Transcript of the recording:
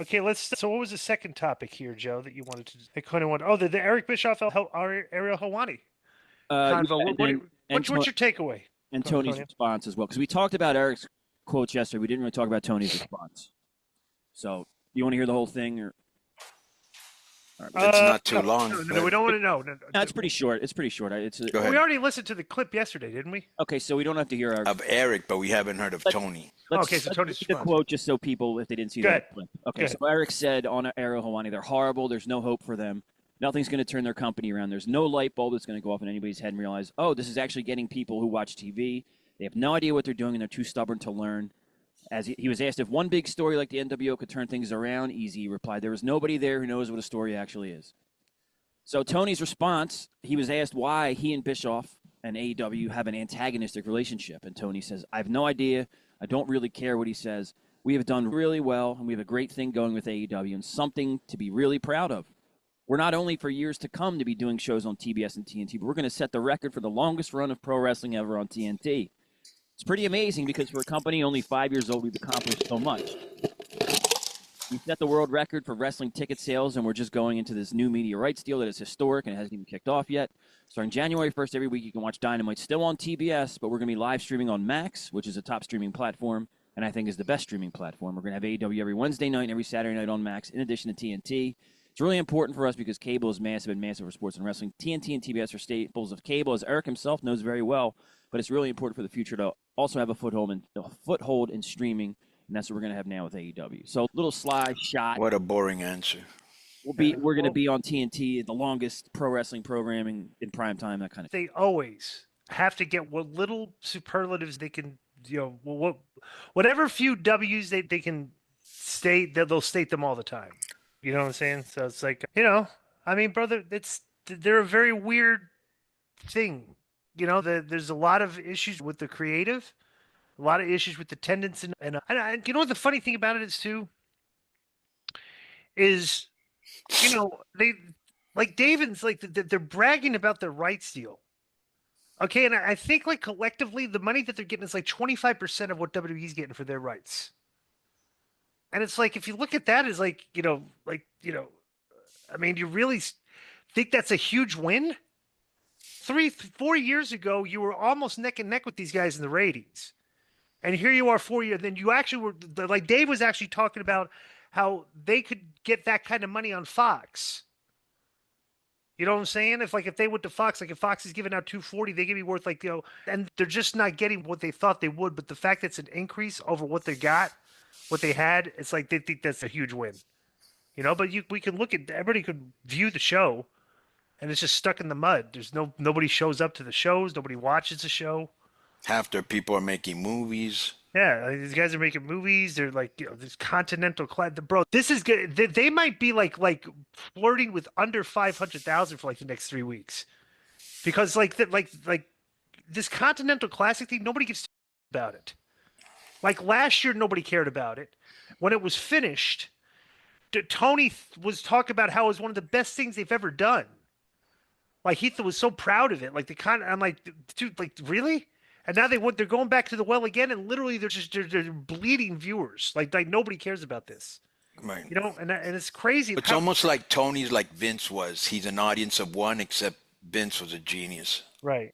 Okay, so what was the second topic here, Joe, that you wanted to? I kind of want. Oh, the Eric Bischoff, Ariel Helwani Yeah, convo. and then What's your takeaway, And Tony's Conan? response as well, because we talked about Eric's quotes yesterday. We didn't really talk about Tony's response. So, you want to hear the whole thing, or all right, It's not too No, long. no, we don't want to know. No, no, it's pretty short. It's pretty short. Go we ahead. already listened to the clip yesterday, didn't we? Okay, so we don't have to hear Eric's. Of Eric, but we haven't heard of Tony. Okay, so Tony's read the response. quote just so people, if they didn't see Go the ahead. clip. Go Okay, ahead. so Eric said on Ariel Helwani, they're horrible. There's no hope for them. Nothing's going to turn their company around. There's no light bulb that's going to go off in anybody's head and realize, oh, this is actually getting people who watch TV. They have no idea what they're doing, and they're too stubborn to learn. As he was asked if one big story like the NWO could turn things around, easy. He replied, there was nobody there who knows what a story actually is. So Tony's response, he was asked why he and Bischoff and AEW have an antagonistic relationship. And Tony says, I have no idea. I don't really care what he says. We have done really well, and we have a great thing going with AEW and something to be really proud of. We're not only for years to come to be doing shows on TBS and TNT, but we're going to set the record for the longest run of pro wrestling ever on TNT. It's pretty amazing because for a company only 5 years old, we've accomplished so much. We set the world record for wrestling ticket sales, and we're just going into this new media rights deal that is historic and it hasn't even kicked off yet. Starting January 1st, every week you can watch Dynamite still on TBS, but we're going to be live streaming on Max, which is a top streaming platform, and I think is the best streaming platform. We're going to have AEW every Wednesday night and every Saturday night on Max, in addition to TNT. It's really important for us because cable is massive and massive for sports and wrestling. TNT and TBS are staples of cable, as Eric himself knows very well, but it's really important for the future to also have a foothold in streaming, and that's what we're going to have now with AEW. So, little slide shot. What a boring answer. We're going to be on TNT, the longest pro wrestling programming in prime time, that kind of thing. They always have to get what little superlatives they can, whatever few W's they can state, they'll state them all the time. You know what I'm saying? So it's like, I mean, brother, they're a very weird thing. There's a lot of issues with the creative, a lot of issues with the attendance, and you know what the funny thing about it is too, is, they like David's like they're bragging about their rights deal. Okay, and I think like collectively the money that they're getting is like 25% of what WWE's getting for their rights. And it's like if you look at that as I mean, you really think that's a huge win? 4 years ago, you were almost neck and neck with these guys in the ratings. And here you are 4 years. Then you actually were like Dave was actually talking about how they could get that kind of money on Fox. You know what I'm saying? If they went to Fox, like if Fox is giving out 240, they could be worth and they're just not getting what they thought they would. But the fact that it's an increase over what they got, what they had, it's like they think that's a huge win. But we can look at everybody could view the show, and it's just stuck in the mud. There's nobody shows up to the shows, nobody watches the show. Half their people are making movies. Yeah, these guys are making movies. They're like, this continental class. Bro, this is good. They might be like flirting with under 500,000 for like the next 3 weeks, because like this Continental Classic thing, nobody gives about it. Like last year, nobody cared about it. When it was finished, Tony was talking about how it was one of the best things they've ever done. Like Heath was so proud of it. I'm like, dude, like really? And now they're going back to the well again, and literally they're bleeding viewers. Like nobody cares about this. Right. And it's crazy. It's almost like Tony's like Vince was. He's an audience of one, except Vince was a genius. Right.